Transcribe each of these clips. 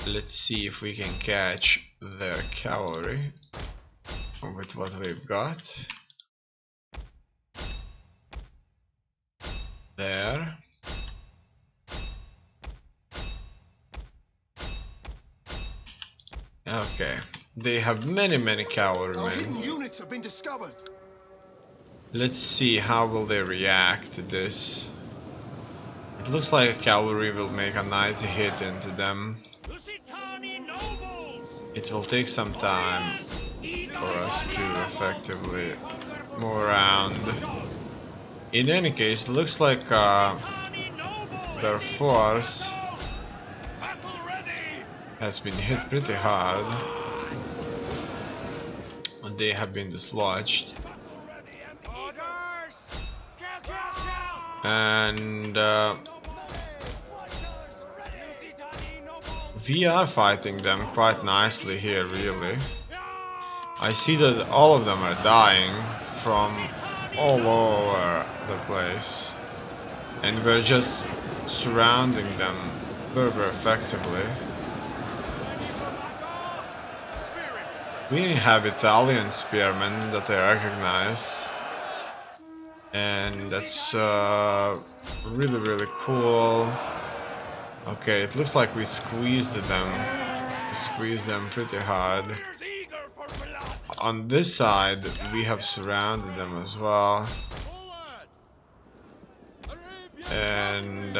Let's see if we can catch their cavalry with what we've got. There. Okay. They have many cavalrymen. Units have been discovered. Let's see how will they react to this. It looks like a cavalry will make a nice hit into them. It will take some time for us to effectively move around. In any case, it looks like their force has been hit pretty hard. They have been dislodged. And we are fighting them quite nicely here, really. I see that all of them are dying from all over the place, and we're just surrounding them very effectively. We have Italian spearmen that I recognize, and that's really cool. Okay, it looks like we squeezed them. We squeezed them pretty hard. On this side, we have surrounded them as well. And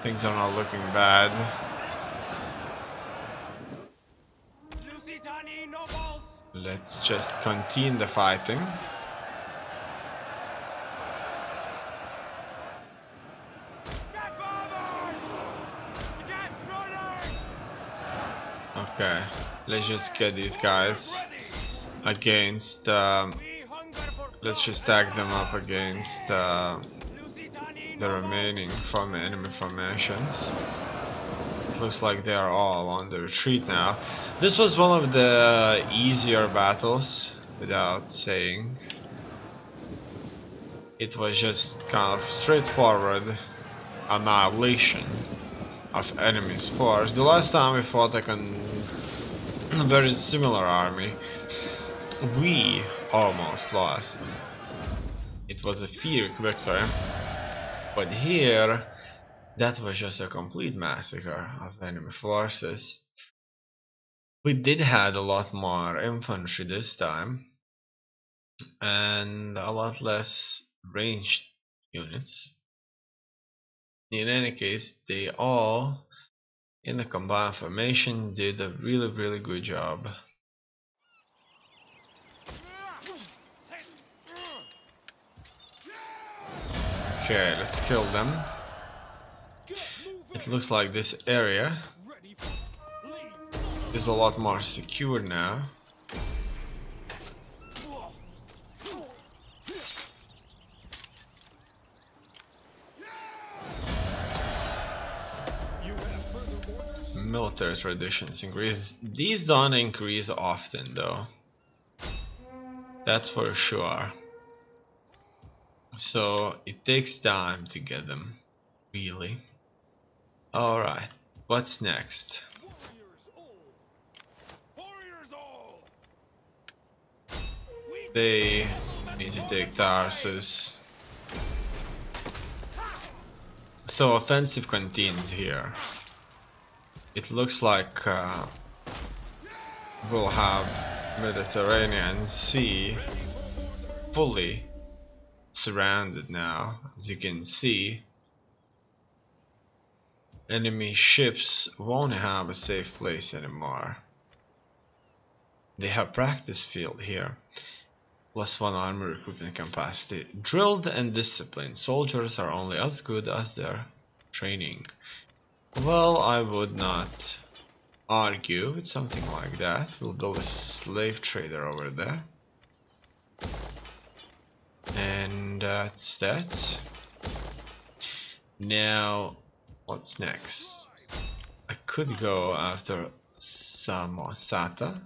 things are not looking bad. Let's just continue the fighting. Okay, let's just get these guys against, let's just stack them up against the remaining enemy formations. It looks like they are all on the retreat now. This was one of the easier battles, without saying. It was just kind of straightforward annihilation of enemy's force. The last time we fought a very similar army, we almost lost. It was a Pyrrhic victory, but here that was just a complete massacre of enemy forces. We did had a lot more infantry this time, and a lot less ranged units. In any case, they all, in the combined formation, did a really good job. Okay, let's kill them. It looks like this area is a lot more secure now. Military traditions increase. These don't increase often though. That's for sure. So it takes time to get them, really. Alright, what's next? They need to take Tarsus. So offensive continues here. It looks like we'll have Mediterranean Sea fully surrounded now. As you can see, enemy ships won't have a safe place anymore. They have practice field here. +1 armor recruitment capacity. Drilled and disciplined soldiers are only as good as their training. Well, I would not argue with something like that. We'll build a slave trader over there. And that's that. Now, what's next? I could go after Samosata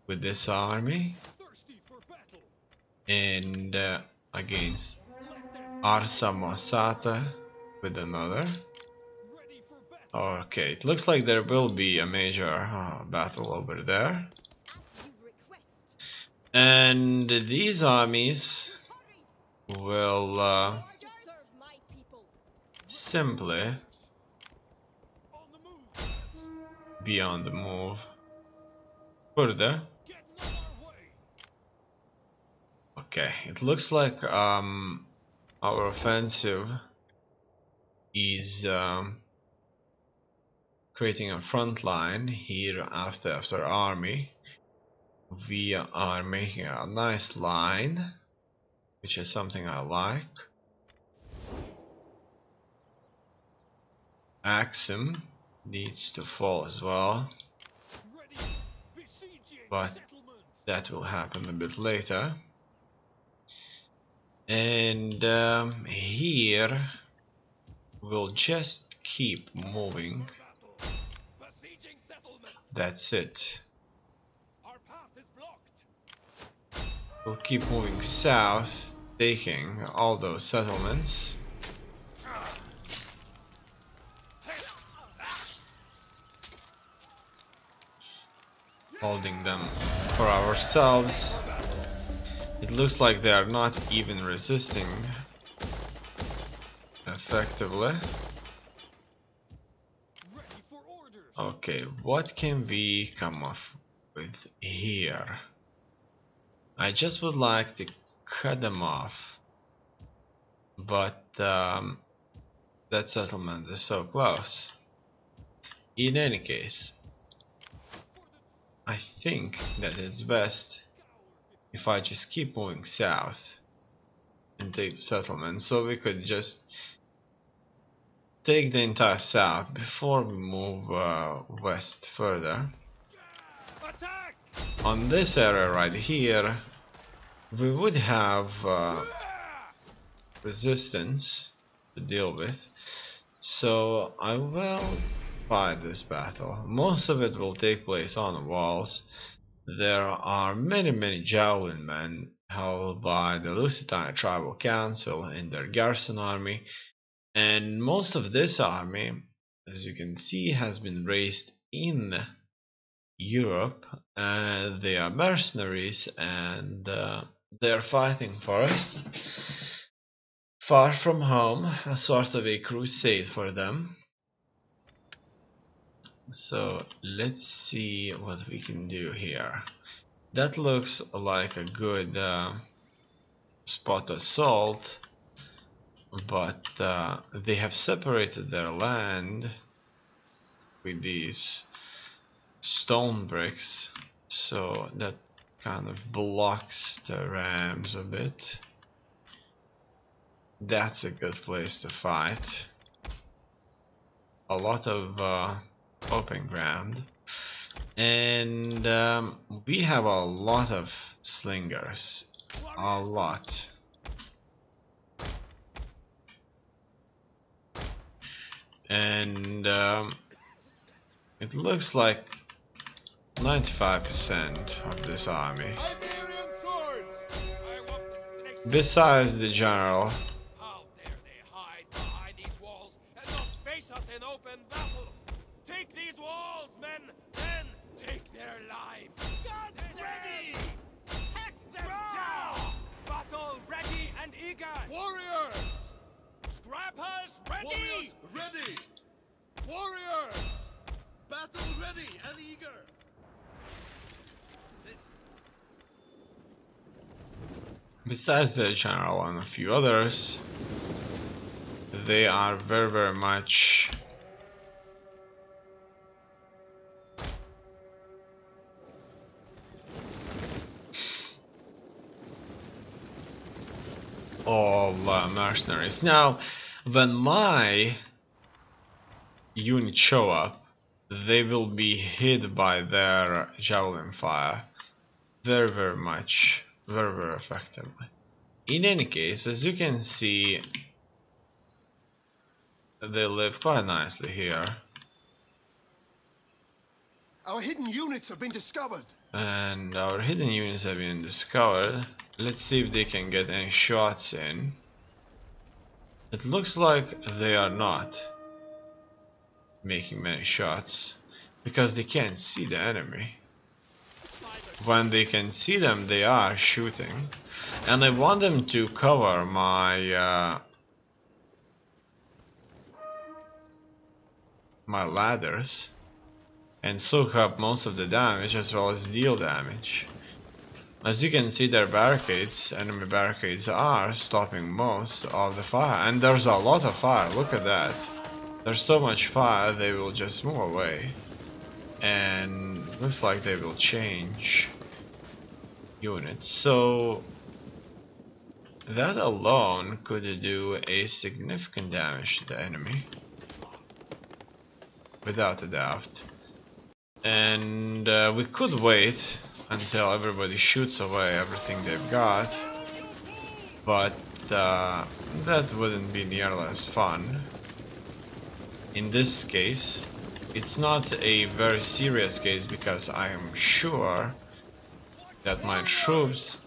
with this army and against Arsa Mosata with another. Okay, it looks like there will be a major battle over there. And these armies will simply be on the move further. Okay, it looks like our offensive is creating a front line here after army. We are making a nice line, which is something I like. Axum needs to fall as well, but that will happen a bit later. And here we'll just keep moving. That's it. We'll keep moving south, taking all those settlements. Holding them for ourselves. It looks like they are not even resisting effectively. Okay, what can we come up with here? I just would like to cut them off, but that settlement is so close. In any case, I think that it's best if I just keep moving south and take the settlement, so we could just take the entire south before we move west further. On this area right here, we would have resistance to deal with, so I will fight this battle. Most of it will take place on the walls. There are many javelin men held by the Lusitania Tribal Council in their garrison army, and most of this army, as you can see, has been raised in Europe. They are mercenaries, and they are fighting for us far from home, a sort of a crusade for them. So let's see what we can do here. That looks like a good spot assault, but they have separated their land with these stone bricks, so that kind of blocks the rams a bit. That's a good place to fight. A lot of open ground, and we have a lot of slingers, a lot. And it looks like 95% of this army, besides the general. How dare they hide behind these walls and not face us in open battle? Take these walls, men! Men, take their lives! Get ready! Hack them down! Battle ready and eager! Warriors! Scrappers ready! Warriors ready! Warriors! Battle ready and eager! This... Besides the general and a few others, they are very much all mercenaries. Now, when my units show up, they will be hit by their javelin fire very much, very effectively. In any case, as you can see, they live quite nicely here. Our hidden units have been discovered! And our hidden units have been discovered. Let's see if they can get any shots in. It looks like they are not making many shots because they can't see the enemy. When they can see them, they are shooting, and I want them to cover my my ladders and soak up most of the damage as well as deal damage. As you can see, their barricades, enemy barricades, are stopping most of the fire, and there's a lot of fire. Look at that. There's so much fire, they will just move away. And looks like they will change units. So that alone could do a significant damage to the enemy, without a doubt. And we could wait until everybody shoots away everything they've got, but that wouldn't be nearly as fun. In this case, it's not a very serious case because I am sure that my troops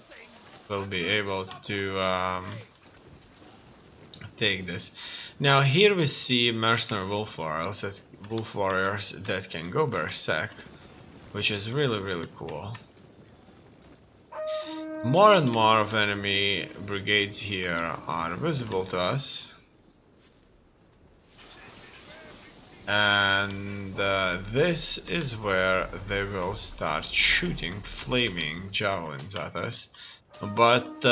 will be able to take this. Now here we see mercenary wolf warriors that can go berserk, which is really cool. More and more of enemy brigades here are visible to us. And this is where they will start shooting flaming javelins at us. But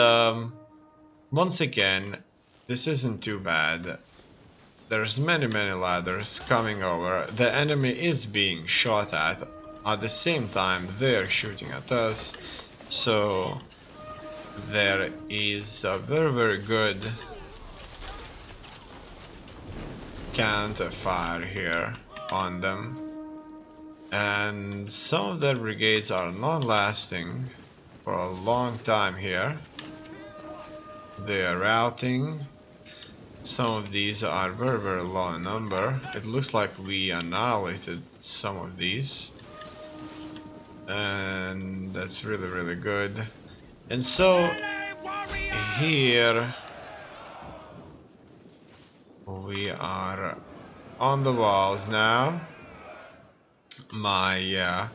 once again, this isn't too bad. There's many ladders coming over. The enemy is being shot at the same time they're shooting at us. So there is a very good counter fire here on them, and some of their brigades are not lasting for a long time here. They are routing. Some of these are very low in number. It looks like we annihilated some of these, and that's really good. And so here we are on the walls now. My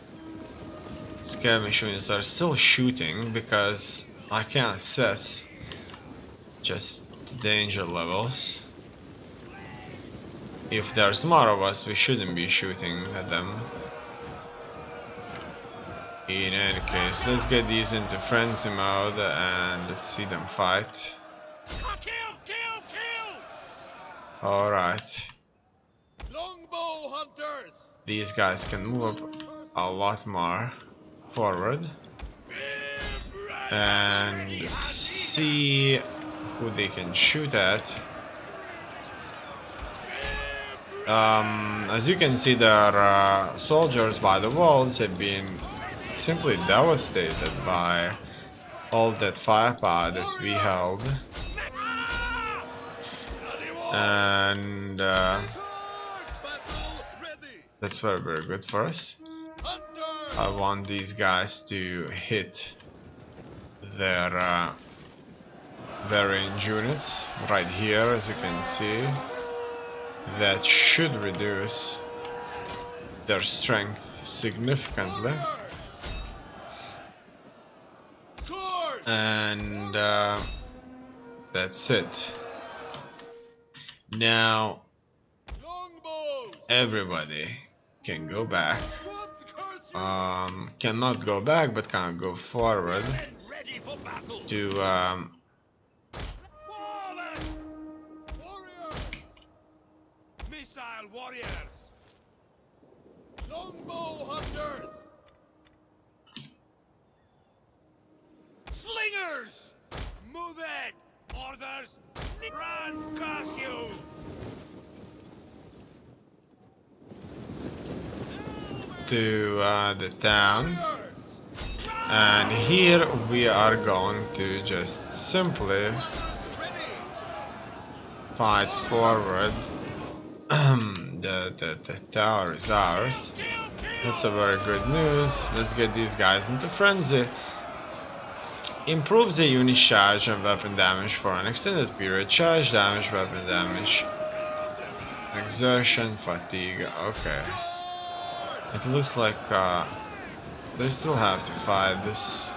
skirmish units are still shooting because I can't assess just danger levels. If there's more of us, we shouldn't be shooting at them. In any case, let's get these into frenzy mode and let's see them fight. Alright. Longbow hunters. These guys can move up a lot more forward and see who they can shoot at. As you can see, their soldiers by the walls have been simply devastated by all that firepower that we held. And that's very good for us. I want these guys to hit their range units right here, as you can see. That should reduce their strength significantly. And that's it. Now everybody can go back. Cannot go back, but can go forward to missile warriors, longbow hunters, slingers, move it, orders, run, curse you. to the town, and here we are going to just simply fight forward. The tower is ours. That's a very good news. Let's get these guys into frenzy. Improves the unit charge and weapon damage for an extended period. Charge damage, weapon damage, exertion, fatigue. Okay. It looks like they still have to fight this.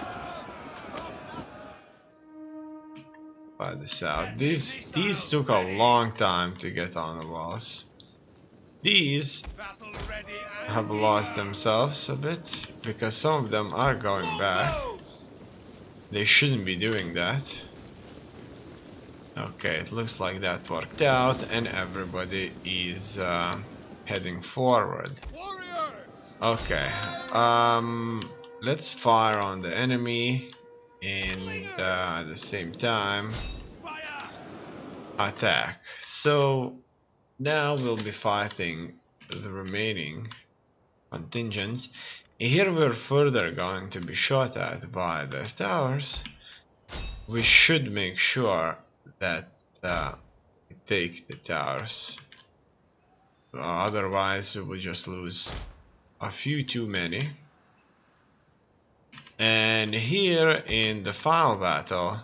Fight this out. These took a long time to get on the walls. These have lost themselves a bit because some of them are going back. They shouldn't be doing that. Okay, it looks like that worked out and everybody is heading forward. Okay, let's fire on the enemy and at the same time attack. So now we'll be fighting the remaining contingents. Here we're further going to be shot at by the towers. We should make sure that we take the towers. Otherwise we will just lose a few too many. And here in the final battle,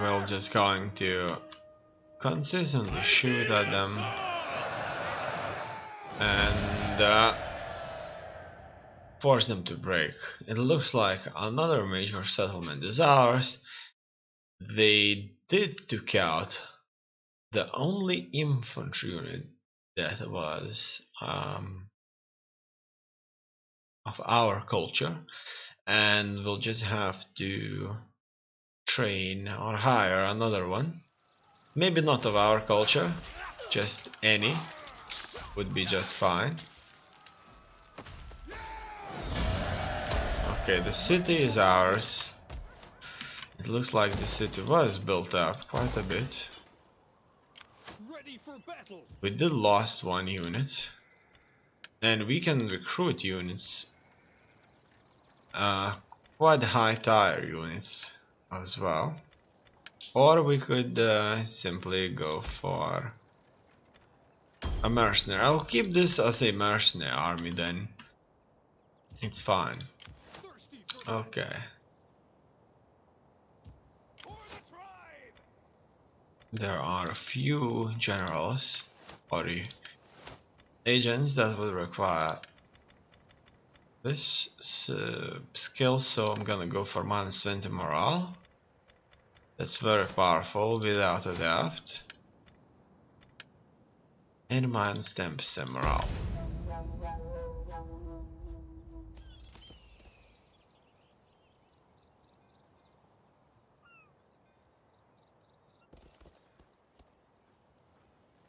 we're just going to consistently shoot at them and force them to break. It looks like another major settlement is ours. They did took out the only infantry unit that was of our culture, and we'll just have to train or hire another one. Maybe not of our culture, just any would be just fine. Okay, the city is ours. It looks like the city was built up quite a bit. We did lost one unit, and we can recruit units, quite high tier units as well. Or we could simply go for a mercenary. I'll keep this as a mercenary army then. It's fine. Okay. There are a few generals or agents that will require this skill, so I'm gonna go for -20 morale. That's very powerful without a doubt. And -10% morale.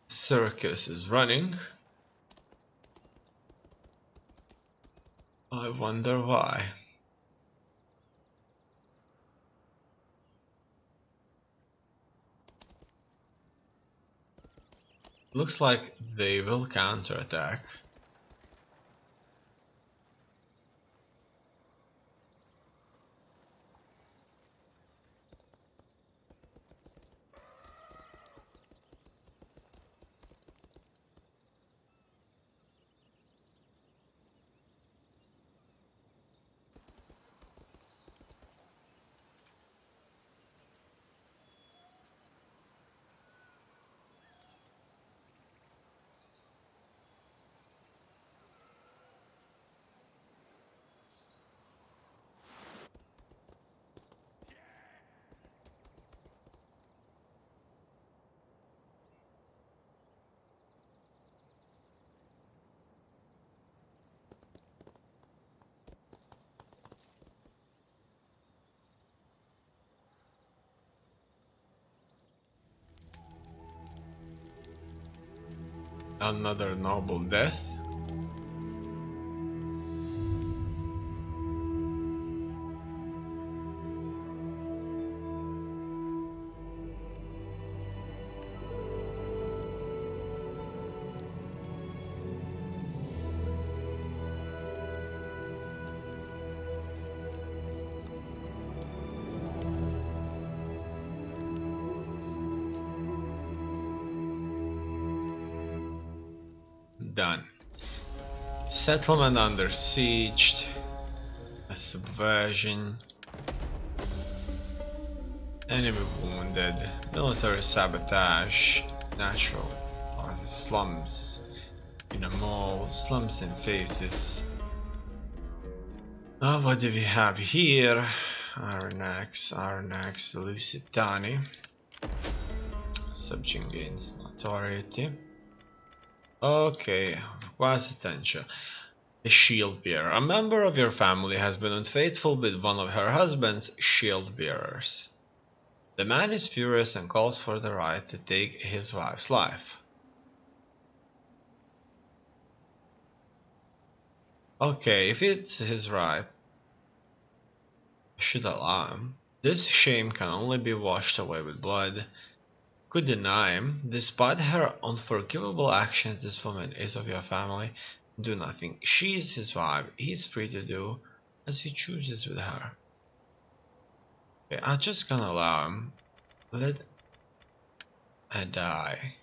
Circus is running. I wonder why. Looks like they will counterattack. Another noble death. Done. Settlement under siege. A subversion. Enemy wounded. Military sabotage. Natural causes. Slums in a mall. Slums in faces. What do we have here? Iron Axe, Lusitani. Subject gains notoriety. Okay, what's attention? A shield bearer. A member of your family has been unfaithful with one of her husband's shield bearers. The man is furious and calls for the right to take his wife's life. Okay, if it's his right, I should allow him. This shame can only be washed away with blood. Could deny him. Despite her unforgivable actions, this woman is of your family. Do nothing. She is his wife. He is free to do as he chooses with her. Okay, I'm just gonna allow him. Let her die.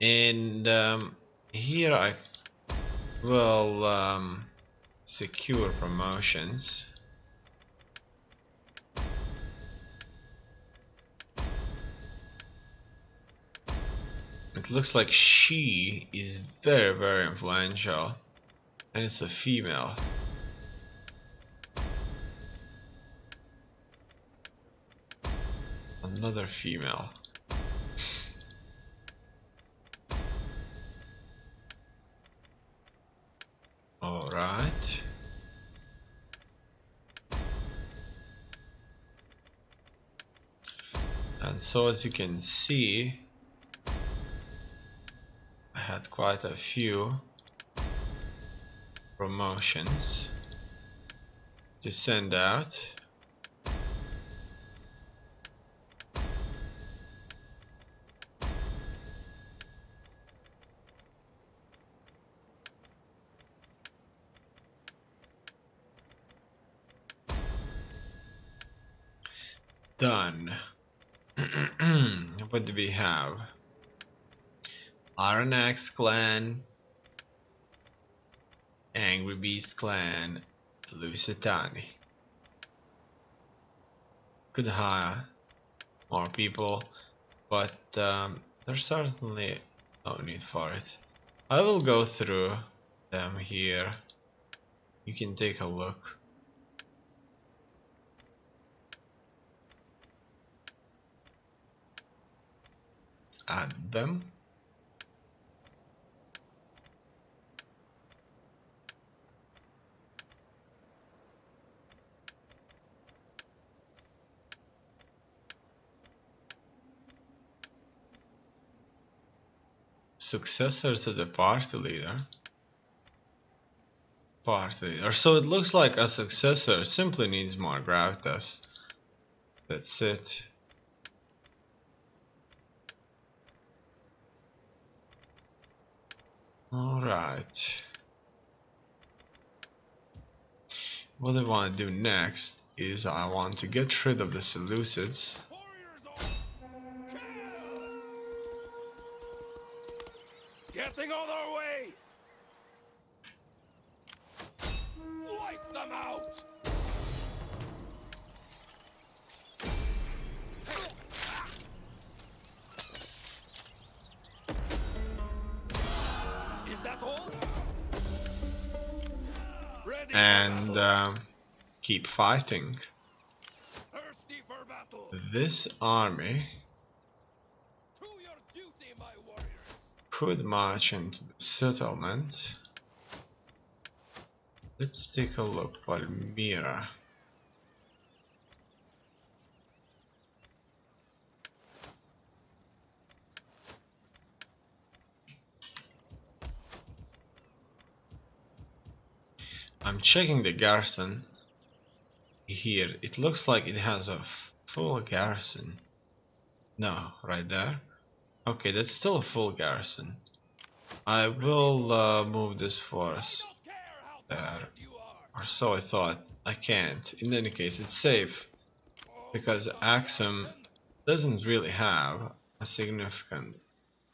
And here I will secure promotions. It looks like she is very influential, and it's a female. Another female. Alright. And so as you can see, I had quite a few promotions to send out. Done. What do we have? Iron Axe clan, Angry Beast clan, Lusitani. Could hire more people, but there's certainly no need for it. I will go through them here. You can take a look. Add them. Successor to the party leader. So it looks like a successor simply needs more gravitas. That's it. Alright. What I want to do next is I want to get rid of the Seleucids. Getting on our way! Wipe them out! Is that all? Ready And keep fighting. thirsty for battle. This army To your duty, my warriors. could march into the settlement. Let's take a look. Palmyra. I'm checking the garrison here. It looks like it has a full garrison. No, right there. Okay, that's still a full garrison. I will move this force Don't care how there. tired you are. Or so I thought. I can't. In any case, it's safe. Because Axum doesn't really have a significant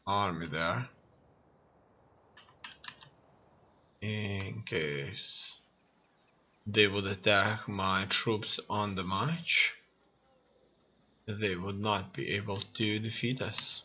army there. In case they would attack my troops on the march, they would not be able to defeat us.